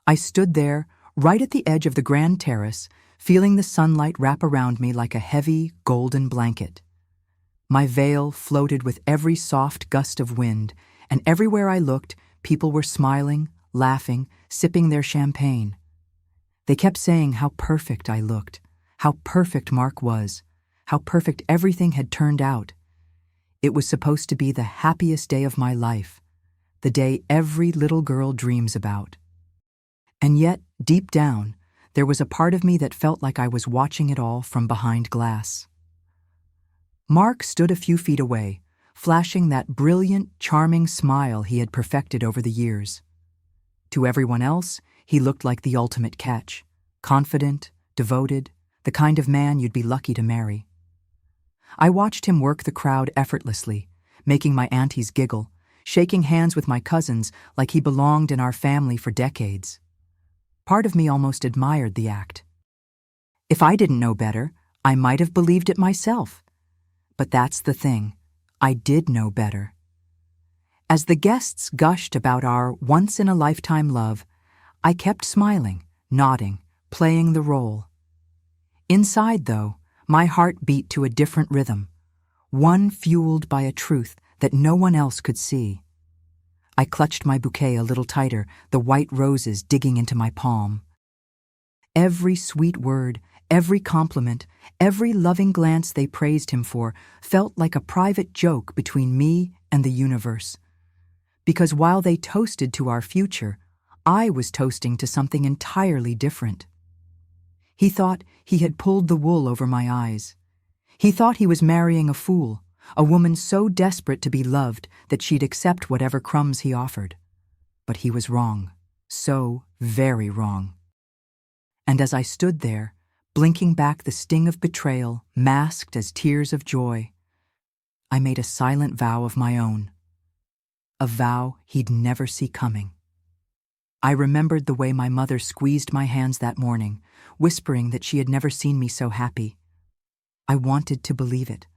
I stood there, right at the edge of the grand terrace, feeling the sunlight wrap around me like a heavy, golden blanket. My veil floated with every soft gust of wind, and everywhere I looked, people were smiling, laughing, sipping their champagne. They kept saying how perfect I looked, how perfect Mark was, how perfect everything had turned out. It was supposed to be the happiest day of my life, the day every little girl dreams about. And yet, deep down, there was a part of me that felt like I was watching it all from behind glass. Mark stood a few feet away, flashing that brilliant, charming smile he had perfected over the years. To everyone else, he looked like the ultimate catch, confident, devoted, the kind of man you'd be lucky to marry. I watched him work the crowd effortlessly, making my aunties giggle, shaking hands with my cousins like he belonged in our family for decades. Part of me almost admired the act. If I didn't know better, I might have believed it myself. But that's the thing, I did know better. As the guests gushed about our once-in-a-lifetime love, I kept smiling, nodding, playing the role. Inside, though, my heart beat to a different rhythm, one fueled by a truth that no one else could see. I clutched my bouquet a little tighter, the white roses digging into my palm. Every sweet word, every compliment, every loving glance they praised him for felt like a private joke between me and the universe. Because while they toasted to our future, I was toasting to something entirely different. He thought he had pulled the wool over my eyes. He thought he was marrying a fool, a woman so desperate to be loved that she'd accept whatever crumbs he offered. But he was wrong, so very wrong. And as I stood there, blinking back the sting of betrayal masked as tears of joy, I made a silent vow of my own, a vow he'd never see coming. I remembered the way my mother squeezed my hands that morning, whispering that she had never seen me so happy. I wanted to believe it.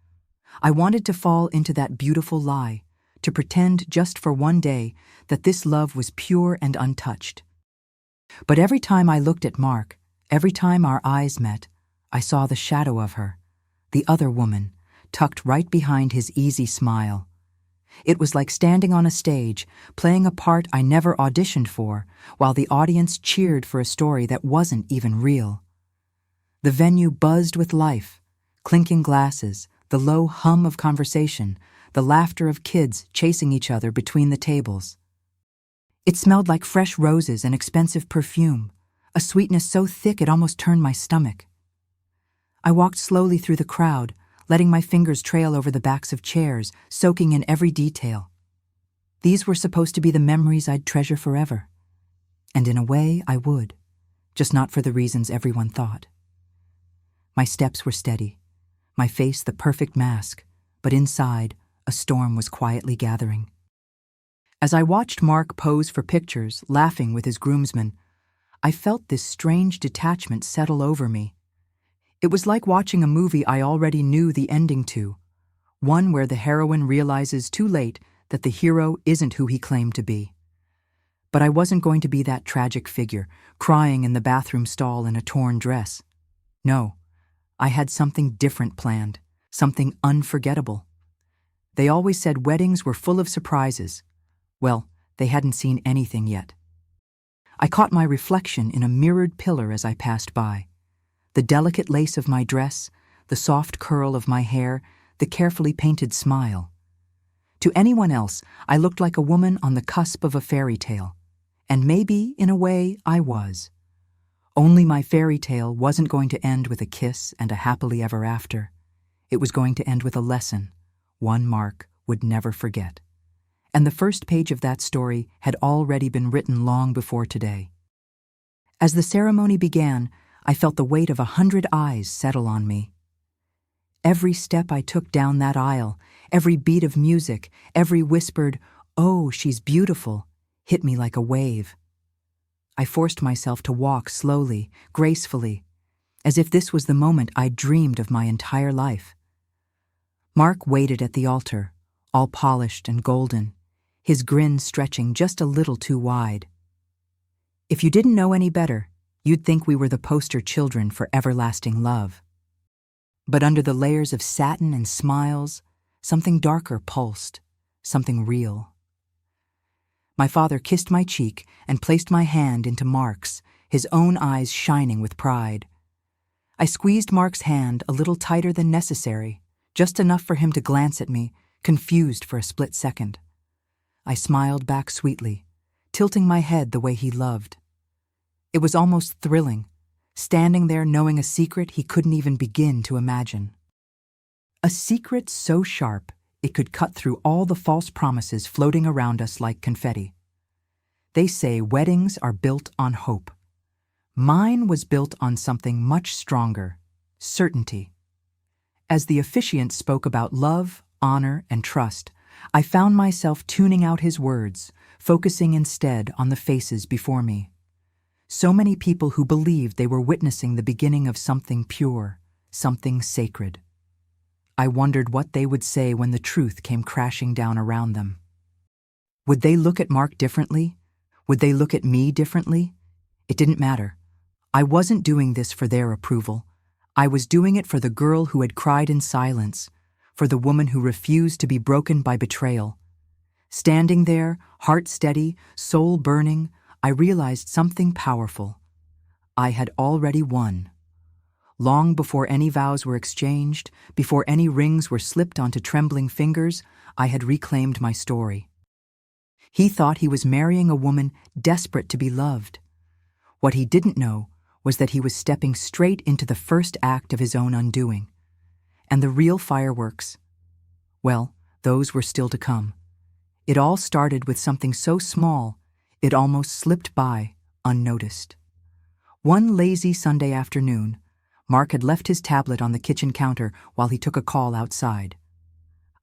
I wanted to fall into that beautiful lie, to pretend just for one day that this love was pure and untouched. But every time I looked at Mark, every time our eyes met, I saw the shadow of her, the other woman, tucked right behind his easy smile. It was like standing on a stage, playing a part I never auditioned for, while the audience cheered for a story that wasn't even real. The venue buzzed with life, clinking glasses, the low hum of conversation, the laughter of kids chasing each other between the tables. It smelled like fresh roses and expensive perfume, a sweetness so thick it almost turned my stomach. I walked slowly through the crowd, letting my fingers trail over the backs of chairs, soaking in every detail. These were supposed to be the memories I'd treasure forever. And in a way, I would, just not for the reasons everyone thought. My steps were steady, my face the perfect mask, but inside, a storm was quietly gathering. As I watched Mark pose for pictures, laughing with his groomsmen, I felt this strange detachment settle over me. It was like watching a movie I already knew the ending to, one where the heroine realizes too late that the hero isn't who he claimed to be. But I wasn't going to be that tragic figure, crying in the bathroom stall in a torn dress. No, I had something different planned, something unforgettable. They always said weddings were full of surprises. Well, they hadn't seen anything yet. I caught my reflection in a mirrored pillar as I passed by. The delicate lace of my dress, the soft curl of my hair, the carefully painted smile. To anyone else, I looked like a woman on the cusp of a fairy tale. And maybe, in a way, I was. Only my fairy tale wasn't going to end with a kiss and a happily ever after. It was going to end with a lesson, one Mark would never forget. And the first page of that story had already been written long before today. As the ceremony began, I felt the weight of 100 eyes settle on me. Every step I took down that aisle, every beat of music, every whispered, "Oh, she's beautiful," hit me like a wave. I forced myself to walk slowly, gracefully, as if this was the moment I'd dreamed of my entire life. Mark waited at the altar, all polished and golden, his grin stretching just a little too wide. If you didn't know any better, you'd think we were the poster children for everlasting love. But under the layers of satin and smiles, something darker pulsed, something real. My father kissed my cheek and placed my hand into Mark's, his own eyes shining with pride. I squeezed Mark's hand a little tighter than necessary, just enough for him to glance at me, confused for a split second. I smiled back sweetly, tilting my head the way he loved. It was almost thrilling, standing there knowing a secret he couldn't even begin to imagine. A secret so sharp it could cut through all the false promises floating around us like confetti. They say weddings are built on hope. Mine was built on something much stronger, certainty. As the officiant spoke about love, honor, and trust, I found myself tuning out his words, focusing instead on the faces before me. So many people who believed they were witnessing the beginning of something pure, something sacred. I wondered what they would say when the truth came crashing down around them. Would they look at Mark differently? Would they look at me differently? It didn't matter. I wasn't doing this for their approval. I was doing it for the girl who had cried in silence, for the woman who refused to be broken by betrayal. Standing there, heart steady, soul burning, I realized something powerful. I had already won. Long before any vows were exchanged, before any rings were slipped onto trembling fingers, I had reclaimed my story. He thought he was marrying a woman desperate to be loved. What he didn't know was that he was stepping straight into the first act of his own undoing. And the real fireworks, well, those were still to come. It all started with something so small, it almost slipped by, unnoticed. One lazy Sunday afternoon, Mark had left his tablet on the kitchen counter while he took a call outside.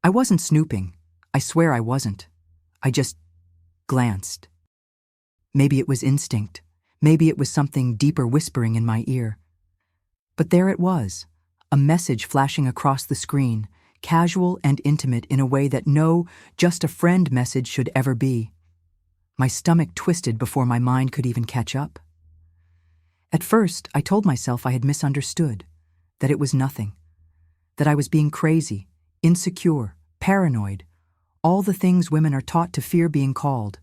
I wasn't snooping. I swear I wasn't. I just glanced. Maybe it was instinct. Maybe it was something deeper whispering in my ear. But there it was, a message flashing across the screen, casual and intimate in a way that no just a friend message should ever be. My stomach twisted before my mind could even catch up. At first, I told myself I had misunderstood, that it was nothing, that I was being crazy, insecure, paranoid, all the things women are taught to fear being called.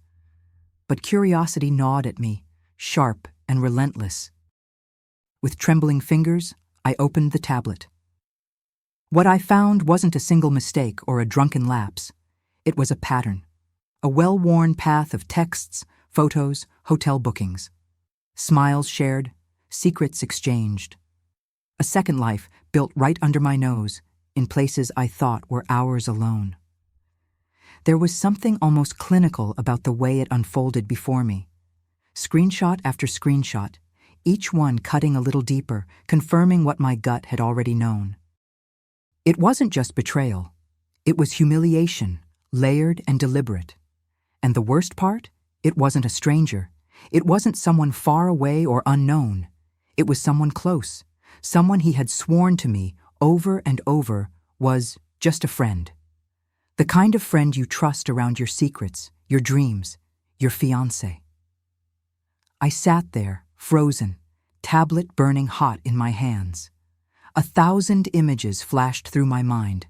But curiosity gnawed at me, sharp and relentless. With trembling fingers, I opened the tablet. What I found wasn't a single mistake or a drunken lapse. It was a pattern, a well-worn path of texts, photos, hotel bookings. Smiles shared, secrets exchanged. A second life built right under my nose, in places I thought were ours alone. There was something almost clinical about the way it unfolded before me. Screenshot after screenshot, each one cutting a little deeper, confirming what my gut had already known. It wasn't just betrayal. It was humiliation, layered and deliberate. And the worst part? It wasn't a stranger. It wasn't someone far away or unknown. It was someone close, someone he had sworn to me over and over was just a friend. The kind of friend you trust around your secrets, your dreams, your fiancé. I sat there, frozen, tablet burning hot in my hands. 1,000 images flashed through my mind.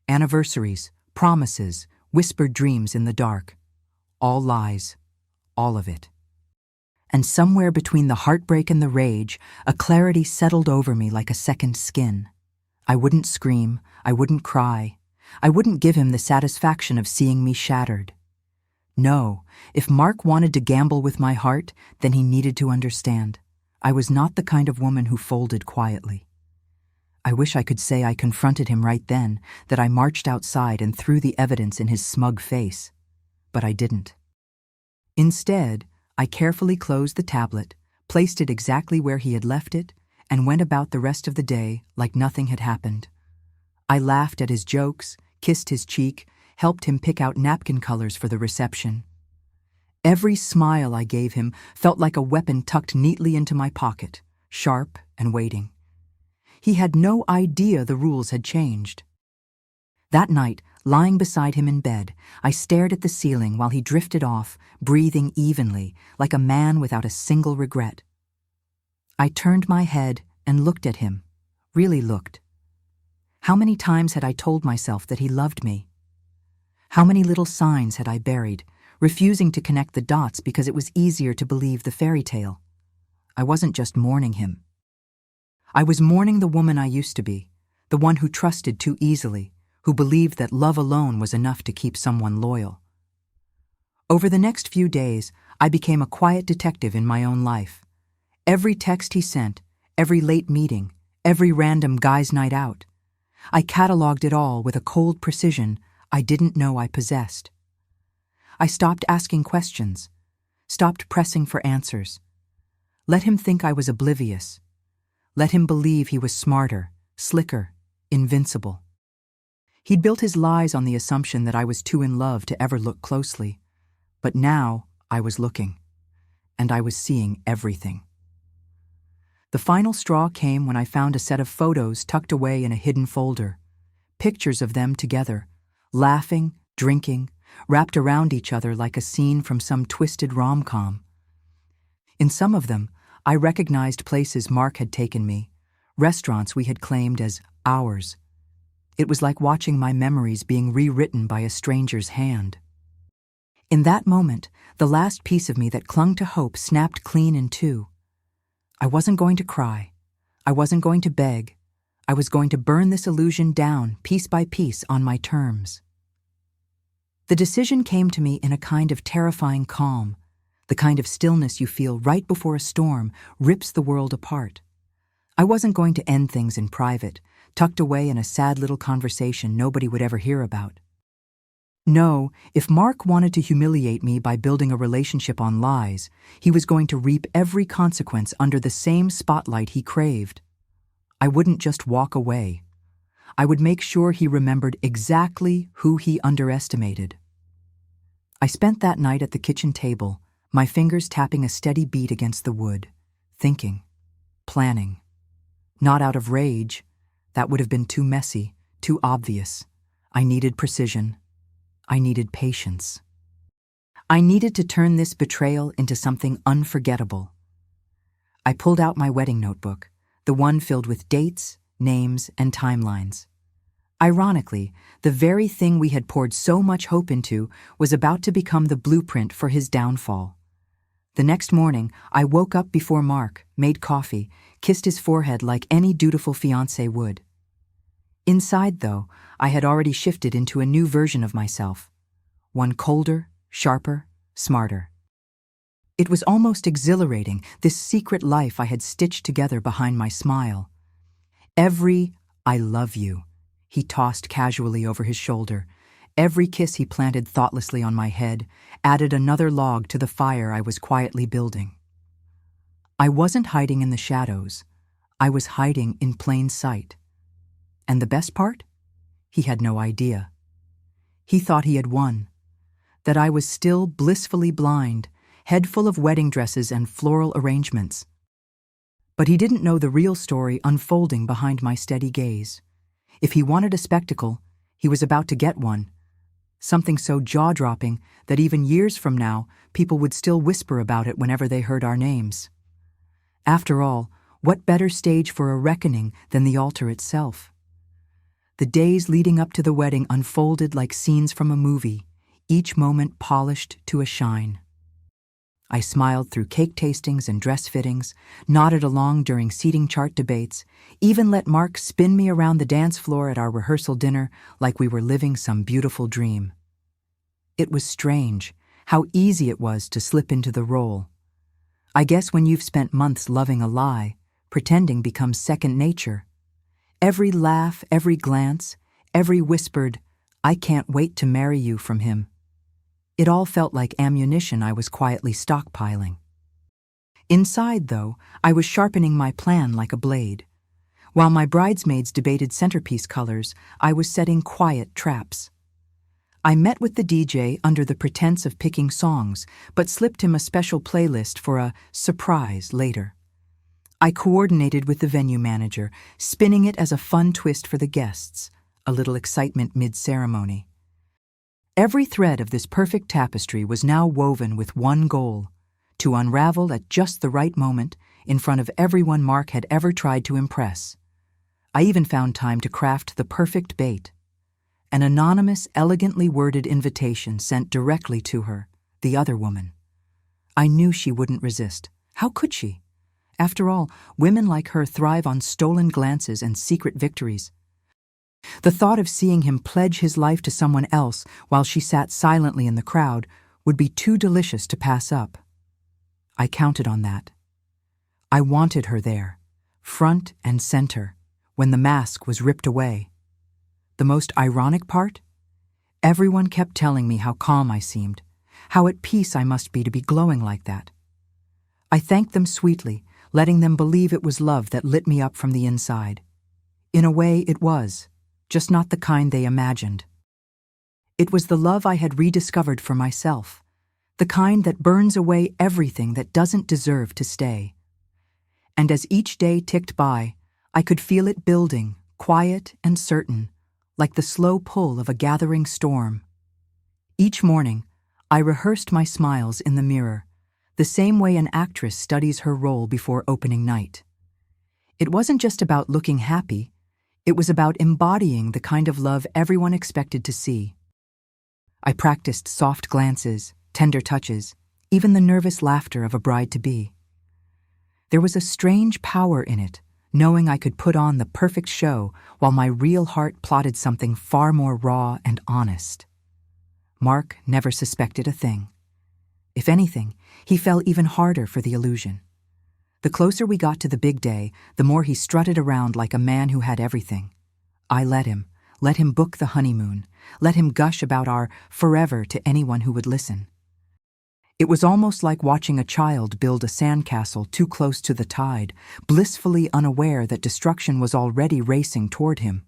Anniversaries, promises, whispered dreams in the dark. All lies, all of it. And somewhere between the heartbreak and the rage, a clarity settled over me like a second skin. I wouldn't scream, I wouldn't cry. I wouldn't give him the satisfaction of seeing me shattered. No, if Mark wanted to gamble with my heart, then he needed to understand. I was not the kind of woman who folded quietly. I wish I could say I confronted him right then, that I marched outside and threw the evidence in his smug face. But I didn't. Instead, I carefully closed the tablet, placed it exactly where he had left it, and went about the rest of the day like nothing had happened. I laughed at his jokes, kissed his cheek, helped him pick out napkin colors for the reception. Every smile I gave him felt like a weapon tucked neatly into my pocket, sharp and waiting. He had no idea the rules had changed. That night, Lying beside him in bed, I stared at the ceiling while he drifted off, breathing evenly, like a man without a single regret. I turned my head and looked at him, really looked. How many times had I told myself that he loved me? How many little signs had I buried, refusing to connect the dots because it was easier to believe the fairy tale? I wasn't just mourning him. I was mourning the woman I used to be, the one who trusted too easily, who believed that love alone was enough to keep someone loyal. Over the next few days, I became a quiet detective in my own life. Every text he sent, every late meeting, every random guy's night out, I cataloged it all with a cold precision I didn't know I possessed. I stopped asking questions, stopped pressing for answers. Let him think I was oblivious. Let him believe he was smarter, slicker, invincible. He'd built his lies on the assumption that I was too in love to ever look closely. But now I was looking, and I was seeing everything. The final straw came when I found a set of photos tucked away in a hidden folder. Pictures of them together, laughing, drinking, wrapped around each other like a scene from some twisted rom-com. In some of them, I recognized places Mark had taken me, restaurants we had claimed as ours. It was like watching my memories being rewritten by a stranger's hand. In that moment, the last piece of me that clung to hope snapped clean in two. I wasn't going to cry. I wasn't going to beg. I was going to burn this illusion down, piece by piece, on my terms. The decision came to me in a kind of terrifying calm, the kind of stillness you feel right before a storm rips the world apart. I wasn't going to end things in private, tucked away in a sad little conversation nobody would ever hear about. No, if Mark wanted to humiliate me by building a relationship on lies, he was going to reap every consequence under the same spotlight he craved. I wouldn't just walk away. I would make sure he remembered exactly who he underestimated. I spent that night at the kitchen table, my fingers tapping a steady beat against the wood, thinking, planning. Not out of rage. That would have been too messy, too obvious. I needed precision. I needed patience. I needed to turn this betrayal into something unforgettable. I pulled out my wedding notebook, the one filled with dates, names, and timelines. Ironically, the very thing we had poured so much hope into was about to become the blueprint for his downfall. The next morning, I woke up before Mark, made coffee, kissed his forehead like any dutiful fiancé would. Inside, though, I had already shifted into a new version of myself, one colder, sharper, smarter. It was almost exhilarating, this secret life I had stitched together behind my smile. Every "I love you" he tossed casually over his shoulder, every kiss he planted thoughtlessly on my head, added another log to the fire I was quietly building. I wasn't hiding in the shadows. I was hiding in plain sight. And the best part? He had no idea. He thought he had won, that I was still blissfully blind, head full of wedding dresses and floral arrangements. But he didn't know the real story unfolding behind my steady gaze. If he wanted a spectacle, he was about to get one. Something so jaw-dropping that even years from now, people would still whisper about it whenever they heard our names. After all, what better stage for a reckoning than the altar itself? The days leading up to the wedding unfolded like scenes from a movie, each moment polished to a shine. I smiled through cake tastings and dress fittings, nodded along during seating chart debates, even let Mark spin me around the dance floor at our rehearsal dinner like we were living some beautiful dream. It was strange how easy it was to slip into the role. I guess when you've spent months loving a lie, pretending becomes second nature. Every laugh, every glance, every whispered, "I can't wait to marry you" from him. It all felt like ammunition I was quietly stockpiling. Inside, though, I was sharpening my plan like a blade. While my bridesmaids debated centerpiece colors, I was setting quiet traps. I met with the DJ under the pretense of picking songs, but slipped him a special playlist for a surprise later. I coordinated with the venue manager, spinning it as a fun twist for the guests, a little excitement mid-ceremony. Every thread of this perfect tapestry was now woven with one goal: to unravel at just the right moment in front of everyone Mark had ever tried to impress. I even found time to craft the perfect bait: an anonymous, elegantly worded invitation sent directly to her, the other woman. I knew she wouldn't resist. How could she? After all, women like her thrive on stolen glances and secret victories. The thought of seeing him pledge his life to someone else while she sat silently in the crowd would be too delicious to pass up. I counted on that. I wanted her there, front and center, when the mask was ripped away. The most ironic part? Everyone kept telling me how calm I seemed, how at peace I must be to be glowing like that. I thanked them sweetly, letting them believe it was love that lit me up from the inside. In a way, it was, just not the kind they imagined. It was the love I had rediscovered for myself, the kind that burns away everything that doesn't deserve to stay. And as each day ticked by, I could feel it building, quiet and certain, like the slow pull of a gathering storm. Each morning, I rehearsed my smiles in the mirror, the same way an actress studies her role before opening night. It wasn't just about looking happy, it was about embodying the kind of love everyone expected to see. I practiced soft glances, tender touches, even the nervous laughter of a bride-to-be. There was a strange power in it, knowing I could put on the perfect show while my real heart plotted something far more raw and honest. Mark never suspected a thing. If anything, he fell even harder for the illusion. The closer we got to the big day, the more he strutted around like a man who had everything. I let him book the honeymoon, let him gush about our forever to anyone who would listen. It was almost like watching a child build a sandcastle too close to the tide, blissfully unaware that destruction was already racing toward him.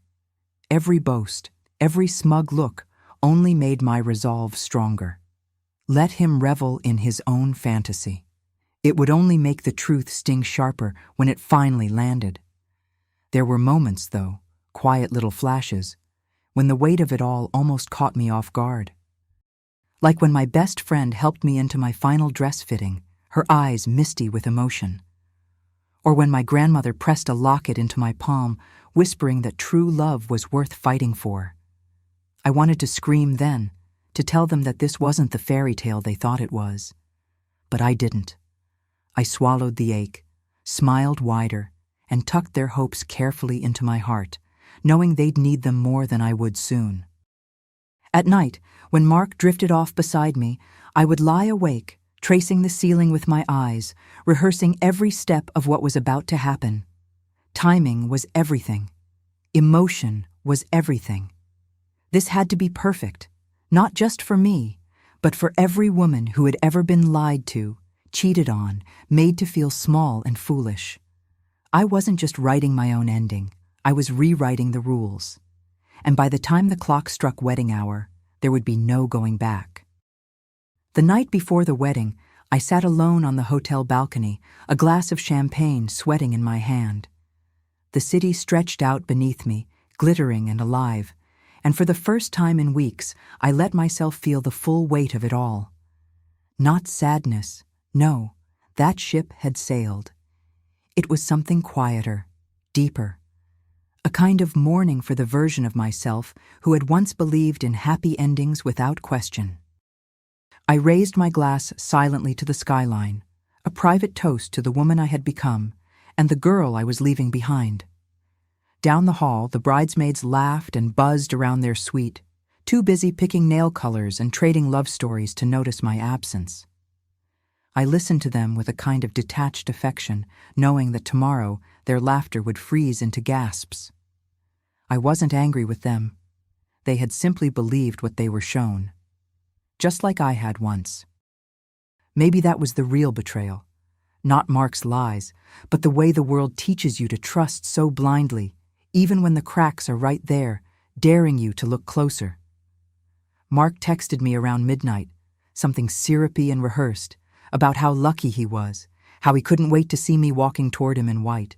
Every boast, every smug look only made my resolve stronger. Let him revel in his own fantasy. It would only make the truth sting sharper when it finally landed. There were moments, though, quiet little flashes, when the weight of it all almost caught me off guard. Like when my best friend helped me into my final dress fitting, her eyes misty with emotion. Or when my grandmother pressed a locket into my palm, whispering that true love was worth fighting for. I wanted to scream then, to tell them that this wasn't the fairy tale they thought it was. But I didn't. I swallowed the ache, smiled wider, and tucked their hopes carefully into my heart, knowing they'd need them more than I would soon. At night, when Mark drifted off beside me, I would lie awake, tracing the ceiling with my eyes, rehearsing every step of what was about to happen. Timing was everything. Emotion was everything. This had to be perfect, not just for me, but for every woman who had ever been lied to, cheated on, made to feel small and foolish. I wasn't just writing my own ending, I was rewriting the rules. And by the time the clock struck wedding hour, there would be no going back. The night before the wedding, I sat alone on the hotel balcony, a glass of champagne sweating in my hand. The city stretched out beneath me, glittering and alive, and for the first time in weeks, I let myself feel the full weight of it all. Not sadness, no, that ship had sailed. It was something quieter, deeper. A kind of mourning for the version of myself who had once believed in happy endings without question. I raised my glass silently to the skyline, a private toast to the woman I had become and the girl I was leaving behind. Down the hall, the bridesmaids laughed and buzzed around their suite, too busy picking nail colors and trading love stories to notice my absence. I listened to them with a kind of detached affection, knowing that tomorrow their laughter would freeze into gasps. I wasn't angry with them. They had simply believed what they were shown. Just like I had once. Maybe that was the real betrayal. Not Mark's lies, but the way the world teaches you to trust so blindly, even when the cracks are right there, daring you to look closer. Mark texted me around midnight, something syrupy and rehearsed, about how lucky he was, how he couldn't wait to see me walking toward him in white.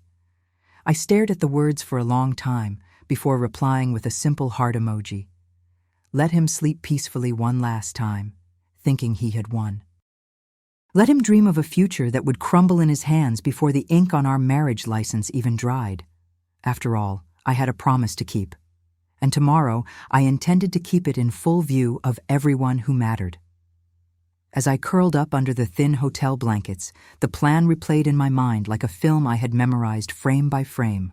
I stared at the words for a long time before replying with a simple heart emoji. Let him sleep peacefully one last time, thinking he had won. Let him dream of a future that would crumble in his hands before the ink on our marriage license even dried. After all, I had a promise to keep, and tomorrow I intended to keep it in full view of everyone who mattered. As I curled up under the thin hotel blankets, the plan replayed in my mind like a film I had memorized frame by frame.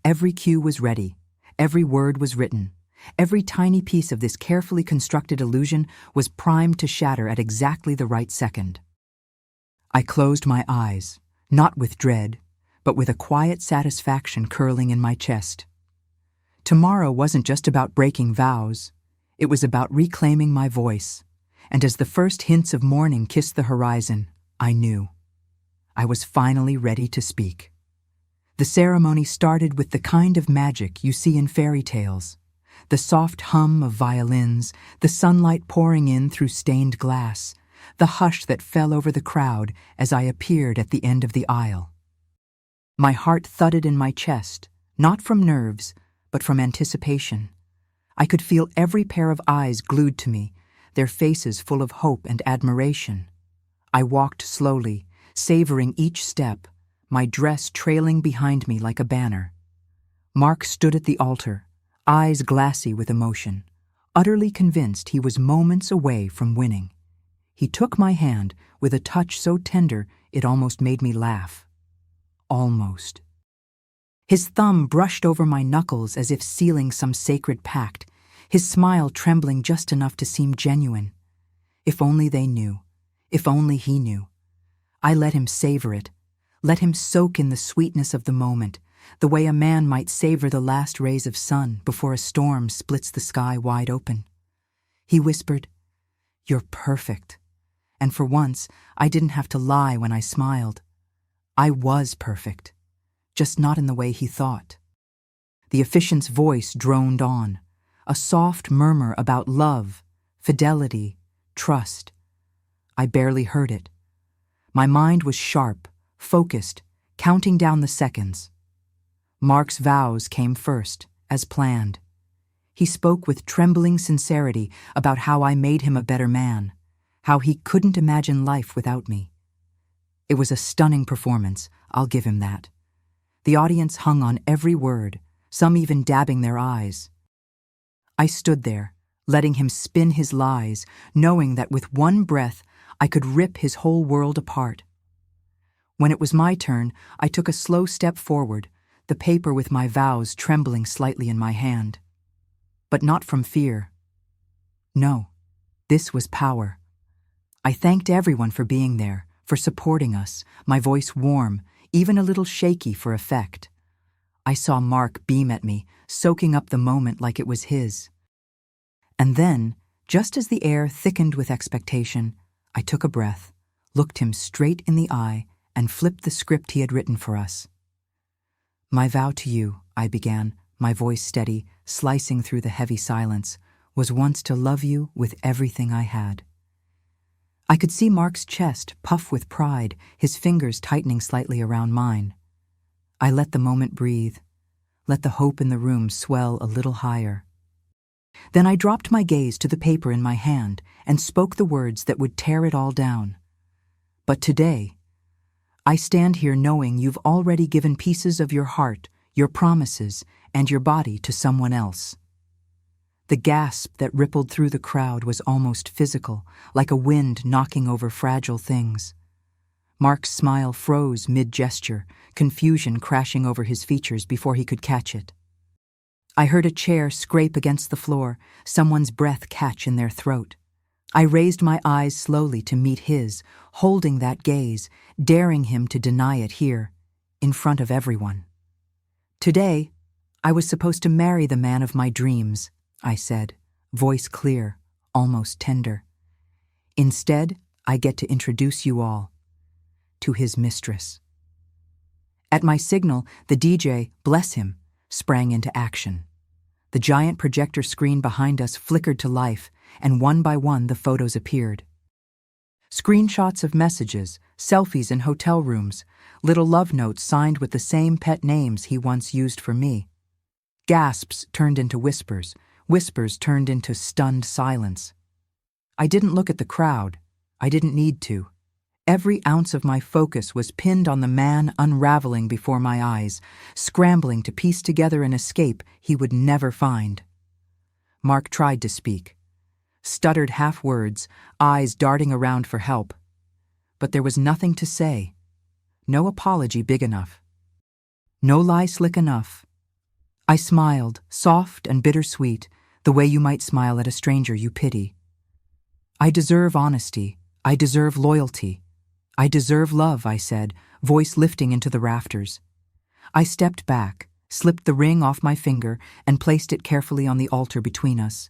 Every cue was ready, every word was written, every tiny piece of this carefully constructed illusion was primed to shatter at exactly the right second. I closed my eyes, not with dread, but with a quiet satisfaction curling in my chest. Tomorrow wasn't just about breaking vows, it was about reclaiming my voice, and as the first hints of morning kissed the horizon, I knew. I was finally ready to speak. The ceremony started with the kind of magic you see in fairy tales, the soft hum of violins, the sunlight pouring in through stained glass, the hush that fell over the crowd as I appeared at the end of the aisle. My heart thudded in my chest, not from nerves, but from anticipation. I could feel every pair of eyes glued to me, their faces full of hope and admiration. I walked slowly, savoring each step, my dress trailing behind me like a banner. Mark stood at the altar, eyes glassy with emotion, utterly convinced he was moments away from winning. He took my hand with a touch so tender it almost made me laugh. Almost. His thumb brushed over my knuckles as if sealing some sacred pact, his smile trembling just enough to seem genuine. If only they knew. If only he knew. I let him savor it, let him soak in the sweetness of the moment, the way a man might savor the last rays of sun before a storm splits the sky wide open. He whispered, "You're perfect." And for once, I didn't have to lie when I smiled. I was perfect, just not in the way he thought. The officiant's voice droned on, a soft murmur about love, fidelity, trust. I barely heard it. My mind was sharp, focused, counting down the seconds. Mark's vows came first, as planned. He spoke with trembling sincerity about how I made him a better man, how he couldn't imagine life without me. It was a stunning performance, I'll give him that. The audience hung on every word, some even dabbing their eyes. I stood there, letting him spin his lies, knowing that with one breath I could rip his whole world apart. When it was my turn, I took a slow step forward, the paper with my vows trembling slightly in my hand. But not from fear. No, this was power. I thanked everyone for being there, for supporting us, my voice warm, even a little shaky for effect. I saw Mark beam at me, soaking up the moment like it was his. And then, just as the air thickened with expectation, I took a breath, looked him straight in the eye, and flipped the script he had written for us. "My vow to you," I began, my voice steady, slicing through the heavy silence, "was once to love you with everything I had." I could see Mark's chest puff with pride, his fingers tightening slightly around mine. I let the moment breathe, let the hope in the room swell a little higher. Then I dropped my gaze to the paper in my hand and spoke the words that would tear it all down. "But today, I stand here knowing you've already given pieces of your heart, your promises, and your body to someone else." The gasp that rippled through the crowd was almost physical, like a wind knocking over fragile things. Mark's smile froze mid-gesture, confusion crashing over his features before he could catch it. I heard a chair scrape against the floor, someone's breath catch in their throat. I raised my eyes slowly to meet his, holding that gaze, daring him to deny it here, in front of everyone. "Today, I was supposed to marry the man of my dreams," I said, voice clear, almost tender. "Instead, I get to introduce you all to his mistress." At my signal, the DJ, bless him, sprang into action. The giant projector screen behind us flickered to life, and one by one the photos appeared. Screenshots of messages, selfies in hotel rooms, little love notes signed with the same pet names he once used for me. Gasps turned into whispers, Whispers turned into stunned silence. I didn't look at the crowd. I didn't need to. Every ounce of my focus was pinned on the man unraveling before my eyes, scrambling to piece together an escape he would never find. Mark tried to speak, stuttered half words, eyes darting around for help. But there was nothing to say. No apology big enough. No lie slick enough. I smiled, soft and bittersweet, the way you might smile at a stranger you pity. I deserve honesty. I deserve loyalty. I deserve love, I said, voice lifting into the rafters. I stepped back, slipped the ring off my finger, and placed it carefully on the altar between us.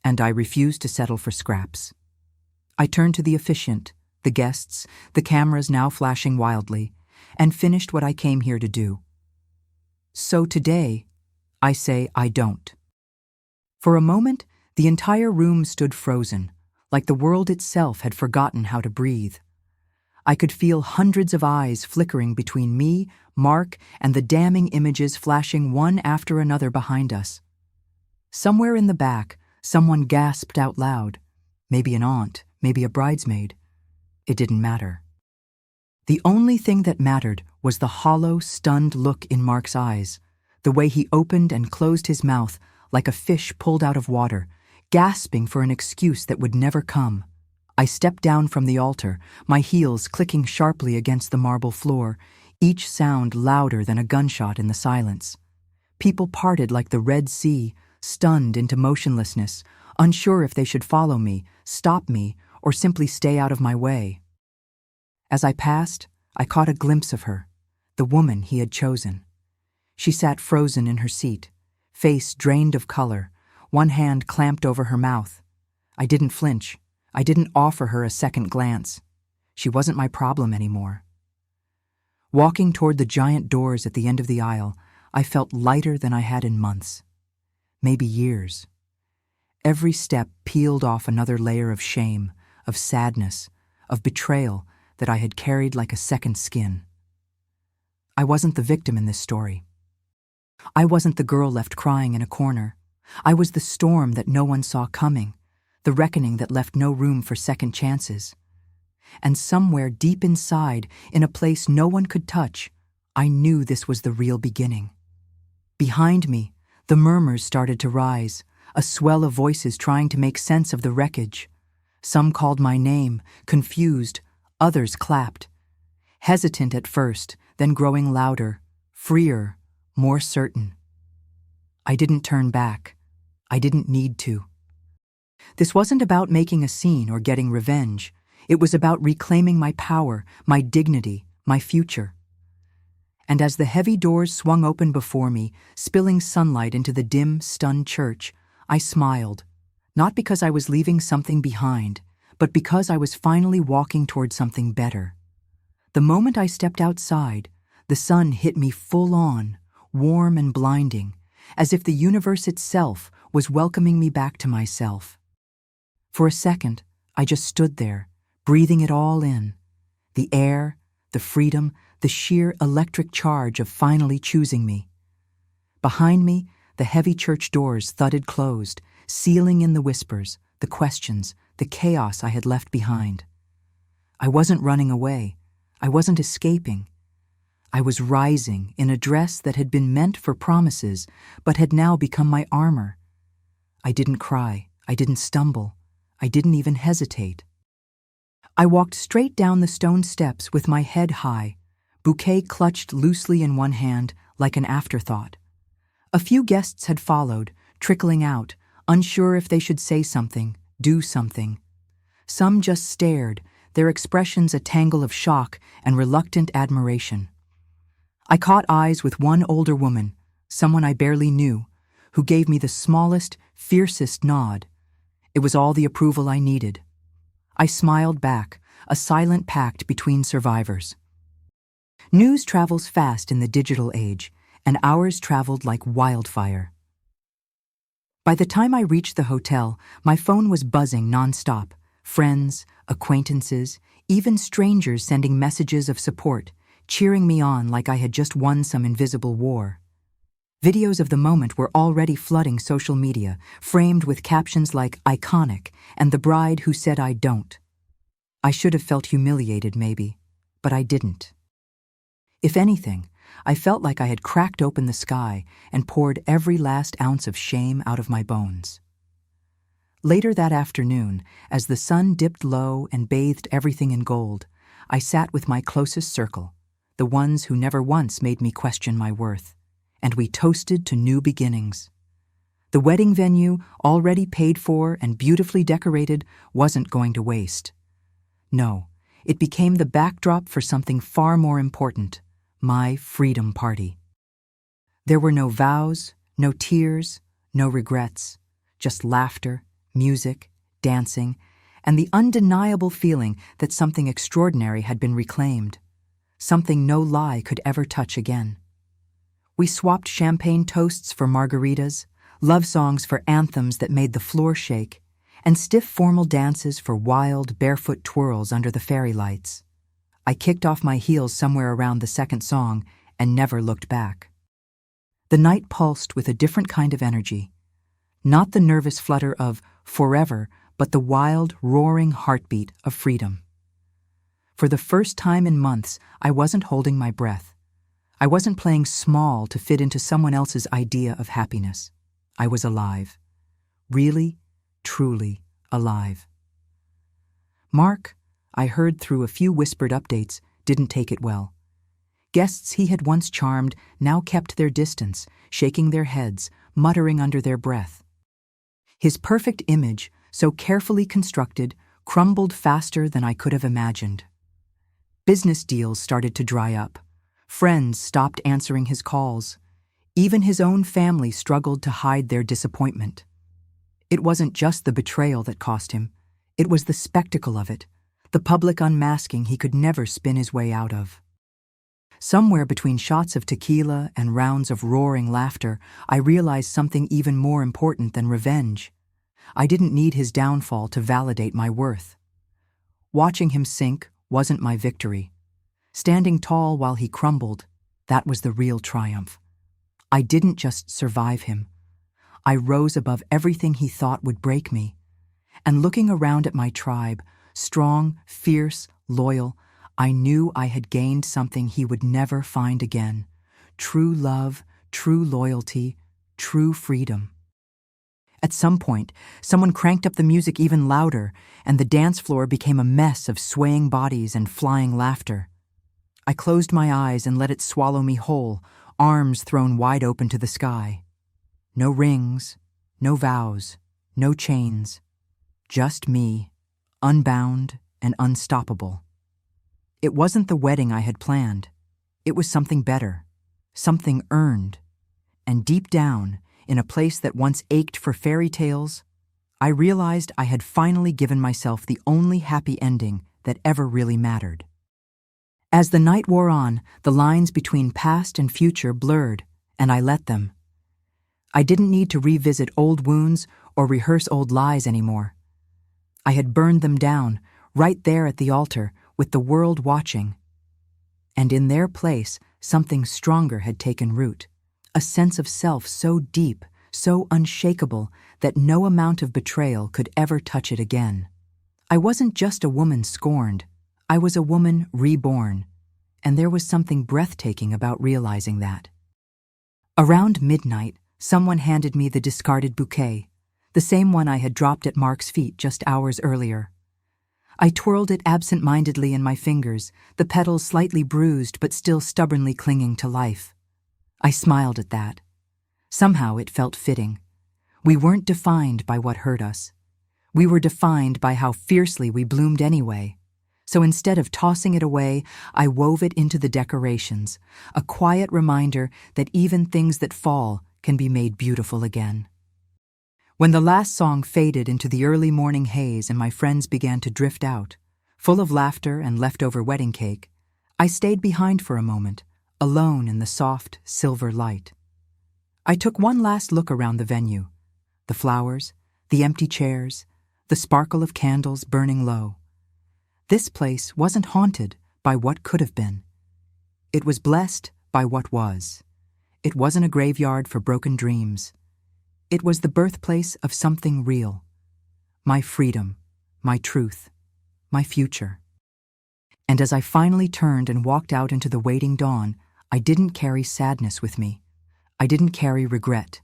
And I refused to settle for scraps. I turned to the officiant, the guests, the cameras now flashing wildly, and finished what I came here to do. So today, I say I don't. For a moment, the entire room stood frozen, like the world itself had forgotten how to breathe. I could feel hundreds of eyes flickering between me, Mark, and the damning images flashing one after another behind us. Somewhere in the back, someone gasped out loud. Maybe an aunt, maybe a bridesmaid. It didn't matter. The only thing that mattered was the hollow, stunned look in Mark's eyes, the way he opened and closed his mouth like a fish pulled out of water, gasping for an excuse that would never come. I stepped down from the altar, my heels clicking sharply against the marble floor, each sound louder than a gunshot in the silence. People parted like the Red Sea, stunned into motionlessness, unsure if they should follow me, stop me, or simply stay out of my way. As I passed, I caught a glimpse of her, the woman he had chosen. She sat frozen in her seat, face drained of color, one hand clamped over her mouth. I didn't flinch. I didn't offer her a second glance. She wasn't my problem anymore. Walking toward the giant doors at the end of the aisle, I felt lighter than I had in months, maybe years. Every step peeled off another layer of shame, of sadness, of betrayal that I had carried like a second skin. I wasn't the victim in this story. I wasn't the girl left crying in a corner. I was the storm that no one saw coming, the reckoning that left no room for second chances. And somewhere deep inside, in a place no one could touch, I knew this was the real beginning. Behind me, the murmurs started to rise, a swell of voices trying to make sense of the wreckage. Some called my name, confused, others clapped. Hesitant at first, then growing louder, freer, more certain. I didn't turn back. I didn't need to. This wasn't about making a scene or getting revenge. It was about reclaiming my power, my dignity, my future. And as the heavy doors swung open before me, spilling sunlight into the dim, stunned church, I smiled, not because I was leaving something behind, but because I was finally walking toward something better. The moment I stepped outside, the sun hit me full on, warm and blinding, as if the universe itself was welcoming me back to myself. For a second, I just stood there, breathing it all in. The air, the freedom, the sheer electric charge of finally choosing me. Behind me, the heavy church doors thudded closed, sealing in the whispers, the questions, the chaos I had left behind. I wasn't running away. I wasn't escaping. I was rising in a dress that had been meant for promises, but had now become my armor. I didn't cry. I didn't stumble. I didn't even hesitate. I walked straight down the stone steps with my head high, bouquet clutched loosely in one hand like an afterthought. A few guests had followed, trickling out, unsure if they should say something, do something. Some just stared, their expressions a tangle of shock and reluctant admiration. I caught eyes with one older woman, someone I barely knew, who gave me the smallest, fiercest nod. It was all the approval I needed. I smiled back, a silent pact between survivors. News travels fast in the digital age, and ours traveled like wildfire. By the time I reached the hotel, my phone was buzzing nonstop. Friends, acquaintances, even strangers sending messages of support, cheering me on like I had just won some invisible war. Videos of the moment were already flooding social media, framed with captions like "iconic" and "the bride who said I don't." I should have felt humiliated, maybe, but I didn't. If anything, I felt like I had cracked open the sky and poured every last ounce of shame out of my bones. Later that afternoon, as the sun dipped low and bathed everything in gold, I sat with my closest circle, the ones who never once made me question my worth, and we toasted to new beginnings. The wedding venue, already paid for and beautifully decorated, wasn't going to waste. No, it became the backdrop for something far more important: my freedom party. There were no vows, no tears, no regrets, just laughter, music, dancing, and the undeniable feeling that something extraordinary had been reclaimed, something no lie could ever touch again. We swapped champagne toasts for margaritas, love songs for anthems that made the floor shake, and stiff formal dances for wild, barefoot twirls under the fairy lights. I kicked off my heels somewhere around the second song and never looked back. The night pulsed with a different kind of energy. Not the nervous flutter of forever, but the wild, roaring heartbeat of freedom. For the first time in months, I wasn't holding my breath. I wasn't playing small to fit into someone else's idea of happiness. I was alive. Really, truly alive. Mark, I heard through a few whispered updates, didn't take it well. Guests he had once charmed now kept their distance, shaking their heads, muttering under their breath. His perfect image, so carefully constructed, crumbled faster than I could have imagined. Business deals started to dry up. Friends stopped answering his calls. Even his own family struggled to hide their disappointment. It wasn't just the betrayal that cost him. It was the spectacle of it, the public unmasking he could never spin his way out of. Somewhere between shots of tequila and rounds of roaring laughter, I realized something even more important than revenge. I didn't need his downfall to validate my worth. Watching him sink wasn't my victory. Standing tall while he crumbled, that was the real triumph. I didn't just survive him. I rose above everything he thought would break me. And looking around at my tribe, strong, fierce, loyal, I knew I had gained something he would never find again: true love, true loyalty, true freedom. At some point, someone cranked up the music even louder, and the dance floor became a mess of swaying bodies and flying laughter. I closed my eyes and let it swallow me whole, arms thrown wide open to the sky. No rings, no vows, no chains. Just me, unbound and unstoppable. It wasn't the wedding I had planned. It was something better, something earned. And deep down, in a place that once ached for fairy tales, I realized I had finally given myself the only happy ending that ever really mattered. As the night wore on, the lines between past and future blurred, and I let them. I didn't need to revisit old wounds or rehearse old lies anymore. I had burned them down, right there at the altar, with the world watching. And in their place, something stronger had taken root, a sense of self so deep, so unshakable, that no amount of betrayal could ever touch it again. I wasn't just a woman scorned, I was a woman reborn, and there was something breathtaking about realizing that. Around midnight, someone handed me the discarded bouquet, the same one I had dropped at Mark's feet just hours earlier. I twirled it absent-mindedly in my fingers, the petals slightly bruised but still stubbornly clinging to life. I smiled at that. Somehow it felt fitting. We weren't defined by what hurt us. We were defined by how fiercely we bloomed anyway. So instead of tossing it away, I wove it into the decorations, a quiet reminder that even things that fall can be made beautiful again. When the last song faded into the early morning haze and my friends began to drift out, full of laughter and leftover wedding cake, I stayed behind for a moment, alone in the soft, silver light. I took one last look around the venue, the flowers, the empty chairs, the sparkle of candles burning low. This place wasn't haunted by what could have been. It was blessed by what was. It wasn't a graveyard for broken dreams. It was the birthplace of something real. My freedom, my truth, my future. And as I finally turned and walked out into the waiting dawn, I didn't carry sadness with me. I didn't carry regret.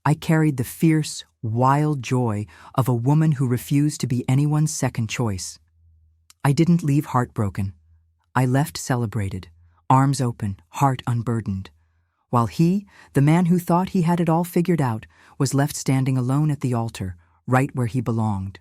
I carried the fierce, wild joy of a woman who refused to be anyone's second choice. I didn't leave heartbroken. I left celebrated, arms open, heart unburdened. While he, the man who thought he had it all figured out, was left standing alone at the altar, right where he belonged.